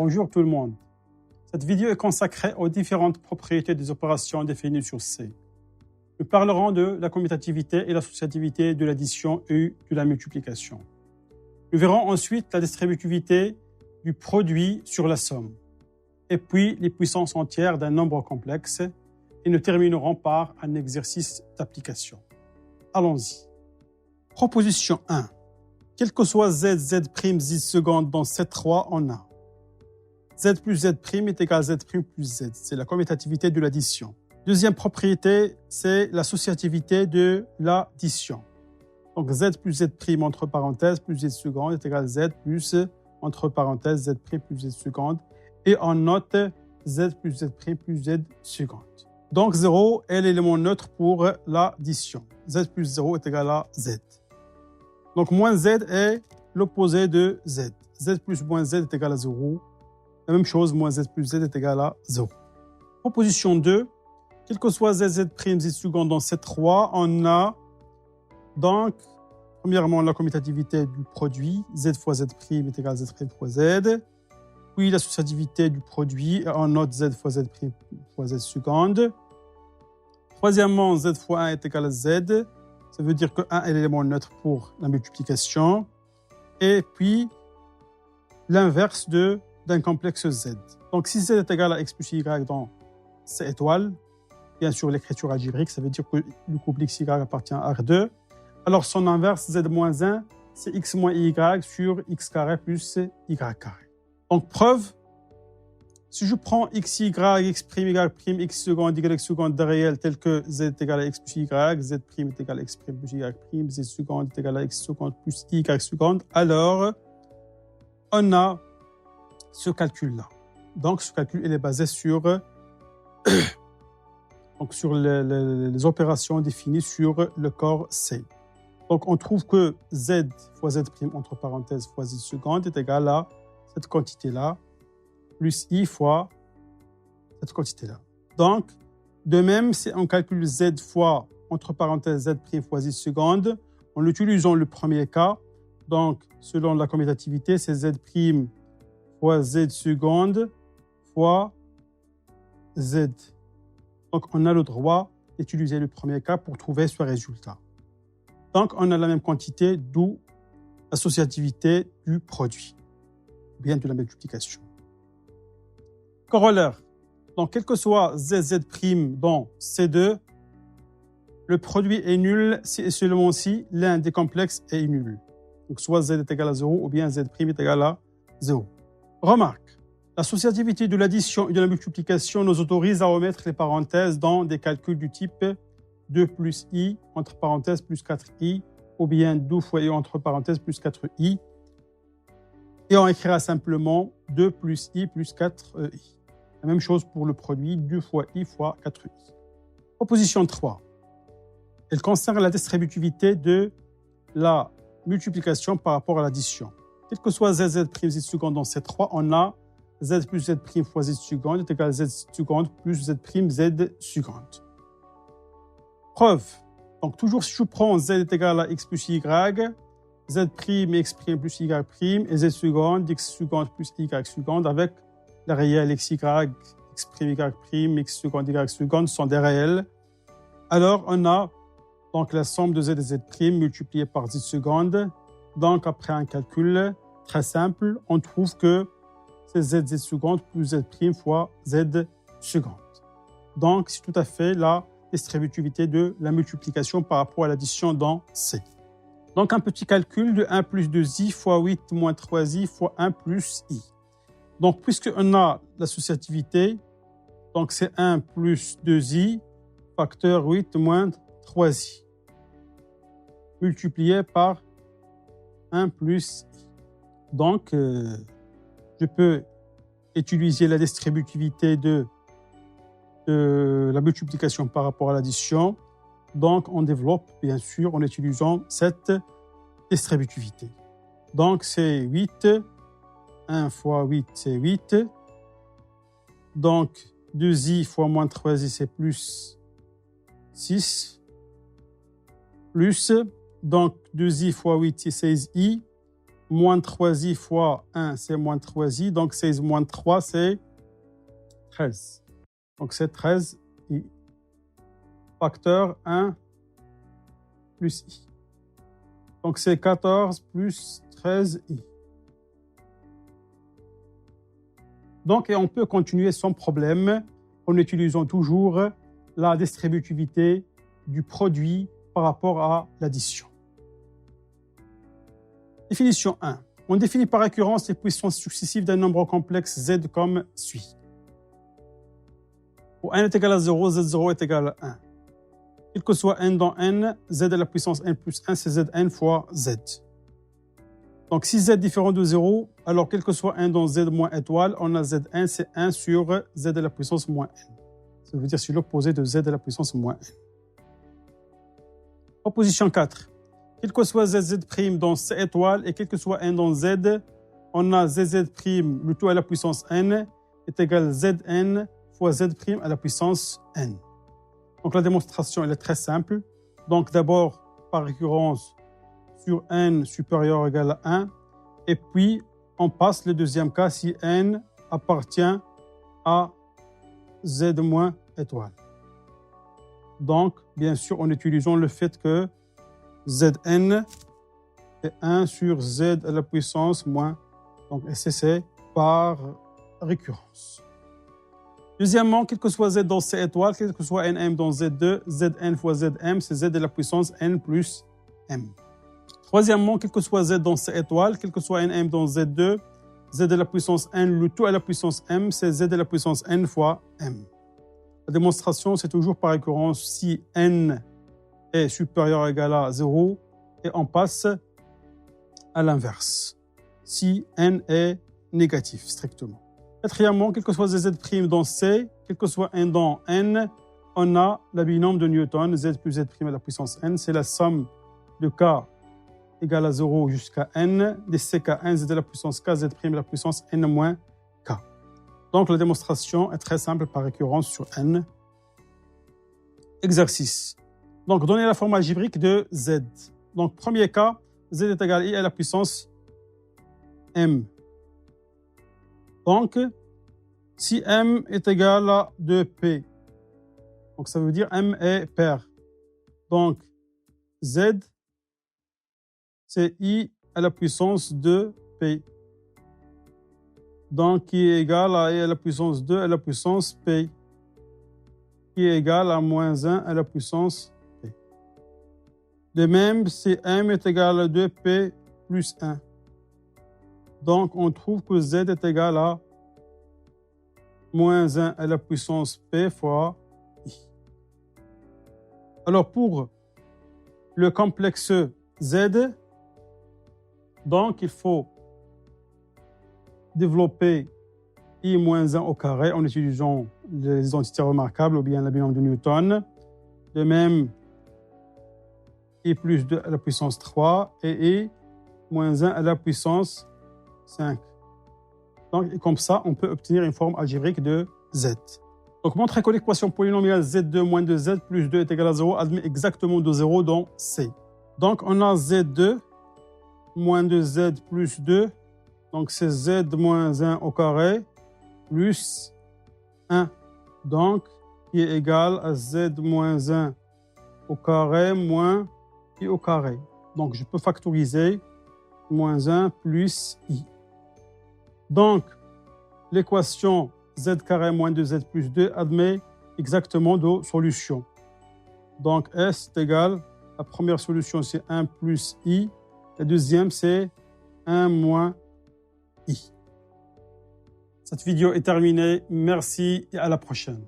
Bonjour tout le monde. Cette vidéo est consacrée aux différentes propriétés des opérations définies sur C. Nous parlerons de la commutativité et l'associativité de l'addition et de la multiplication. Nous verrons ensuite la distributivité du produit sur la somme, et puis les puissances entières d'un nombre complexe, et nous terminerons par un exercice d'application. Allons-y. Proposition 1. Quel que soit z, z', z seconde dans C3, on a z plus z' est égal à z' plus z. C'est la commutativité de l'addition. Deuxième propriété, c'est l'associativité de l'addition. Donc z plus z' entre parenthèses plus z seconde est égal à z plus entre parenthèses z' plus z seconde. Et on note z plus z' plus z seconde. Donc 0 est l'élément neutre pour l'addition. Z plus 0 est égal à z. Donc moins z est l'opposé de z. Z plus moins z est égal à 0. La même chose, moins z plus z est égal à 0. Proposition 2. Quel que soit z, z', z seconde dans C3, on a donc, premièrement, la commutativité du produit. Z fois z' est égal à z' fois z. Puis l'associativité du produit. On note z fois z' fois z seconde. Troisièmement, z fois 1 est égal à z. Ça veut dire que 1 est l'élément neutre pour la multiplication. Et puis, l'inverse d'un complexe z. Donc, si z est égal à x plus y dans C étoile, bien sûr, l'écriture algébrique, ça veut dire que le couple x, y appartient à R2. Alors, son inverse, z moins 1, c'est x moins y sur x carré plus y carré. Donc, preuve, si je prends x, y, x', y', x seconde, y seconde de réel tel que z est égal à x plus y, z' est égal à x' plus y', z seconde est égal à x seconde plus y seconde, alors on a ce calcul-là. Donc, ce calcul il est basé sur, donc, sur les opérations définies sur le corps C. Donc, on trouve que z fois z' entre parenthèses fois z seconde est égal à cette quantité-là, plus i fois cette quantité-là. Donc, de même, si on calcule z fois, entre parenthèses, z' fois z seconde, en utilisant le premier cas, donc, selon la commutativité, c'est z' fois z seconde fois z. Donc, on a le droit d'utiliser le premier cas pour trouver ce résultat. Donc, on a la même quantité, d'où l'associativité du produit, bien de la multiplication. Corollaire. Donc, quel que soit z, z' dans C2, le produit est nul si et seulement si l'un des complexes est nul. Donc, soit z est égal à 0 ou bien z' est égal à 0. Remarque, l'associativité de l'addition et de la multiplication nous autorise à omettre les parenthèses dans des calculs du type 2 plus i entre parenthèses plus 4i ou bien 2 fois i entre parenthèses plus 4i. Et on écrira simplement 2 plus i plus 4i. La même chose pour le produit 2 fois i fois 4i. Proposition 3. Elle concerne la distributivité de la multiplication par rapport à l'addition. Quel que soit z, z', z seconde dans C3, on a z plus z' fois z seconde est égal à z seconde plus z', z seconde. Preuve. Donc, toujours si je prends z est égal à x plus y, z' x' plus y' et z seconde, x seconde plus y seconde avec les réels x, y, x', y', x seconde, y seconde sont des réels. Alors, on a donc la somme de z et z' multipliée par z seconde. Donc, après un calcul très simple, on trouve que c'est z seconde plus z' fois z seconde. Donc, c'est tout à fait la distributivité de la multiplication par rapport à l'addition dans C. Donc, un petit calcul de 1 plus 2i fois 8 moins 3i fois 1 plus i. Donc, puisqu'on a l'associativité, donc c'est 1 plus 2i facteur 8 moins 3i multiplié par 1 plus i. Donc, je peux utiliser la distributivité de la multiplication par rapport à l'addition. Donc, on développe, bien sûr, en utilisant cette distributivité. Donc, c'est 8. 1 fois 8, c'est 8. Donc, 2i fois moins 3i, c'est plus 6. Plus, donc 2i fois 8, c'est 16i. moins 3i fois 1, c'est moins 3i. Donc 16 moins 3, c'est 13. Donc c'est 13i. Facteur 1 plus i. Donc c'est 14 plus 13i. Donc et on peut continuer sans problème en utilisant toujours la distributivité du produit par rapport à l'addition. Définition 1. On définit par récurrence les puissances successives d'un nombre complexe z comme suit. Où n est égal à 0, z0 est égal à 1. Quel que soit n dans n, z à la puissance n plus 1, c'est zn fois z. Donc si z est différent de 0, alors quel que soit n dans z moins étoile, on a zn, c'est 1 sur z à la puissance moins n. Ça veut dire c'est l'opposé de z à la puissance moins n. Proposition 4. Quel que soit zz' dans c étoile et quel que soit n dans z, on a zz', le tout à la puissance n, est égal à zn fois z' à la puissance n. Donc la démonstration elle est très simple. Donc d'abord, par récurrence, sur n supérieur ou égal à 1, et puis on passe le deuxième cas si n appartient à z moins étoile. Donc, bien sûr, en utilisant le fait que Zn est 1 sur z à la puissance moins, donc c'est par récurrence. Deuxièmement, quel que soit z dans c étoile, quel que soit nm dans z2, zn fois zm, c'est z à la puissance n plus m. Troisièmement, quel que soit z dans c étoile, quel que soit nm dans z2, z à la puissance n, le tout à la puissance m, c'est z à la puissance n fois m. La démonstration, c'est toujours par récurrence si n est supérieur ou égal à 0 et on passe à l'inverse. Si n est négatif, strictement. Quatrièmement, quel que soit z' dans C, quel que soit n dans n, on a la binôme de Newton, z plus z' à la puissance n, c'est la somme de k égale à 0 jusqu'à n, des ck1 z à la puissance k, z' à la puissance n moins k. Donc la démonstration est très simple par récurrence sur n. Exercice. Donc donner la forme algébrique de z. Donc premier cas, z est égal à i à la puissance m. Donc si m est égal à 2p, donc ça veut dire m est pair. Donc z c'est i à la puissance de p. Donc qui est égal à i à la puissance 2 à la puissance p, qui est égal à moins 1 à la puissance p. De même, si m est égal à 2p plus 1. Donc on trouve que z est égal à moins 1 à la puissance p fois i. Alors pour le complexe z, donc il faut développer i moins 1 au carré en utilisant les identités remarquables ou bien la binôme de Newton. De même, i plus 2 à la puissance 3 et i moins 1 à la puissance 5. Donc, comme ça, on peut obtenir une forme algébrique de z. Donc, montrer que l'équation polynomiale z2 moins 2z plus 2 est égal à 0 admet exactement de 0 dans C. Donc, on a z2 moins 2z plus 2. Donc, c'est z moins 1 au carré plus 1. Donc, qui est égal à z moins 1 au carré moins i au carré. Donc, je peux factoriser moins 1 plus i. Donc, l'équation z carré moins 2z plus 2 admet exactement deux solutions. Donc, S est égal, la première solution c'est 1 plus i, la deuxième c'est 1 moins i. Cette vidéo est terminée. Merci et à la prochaine.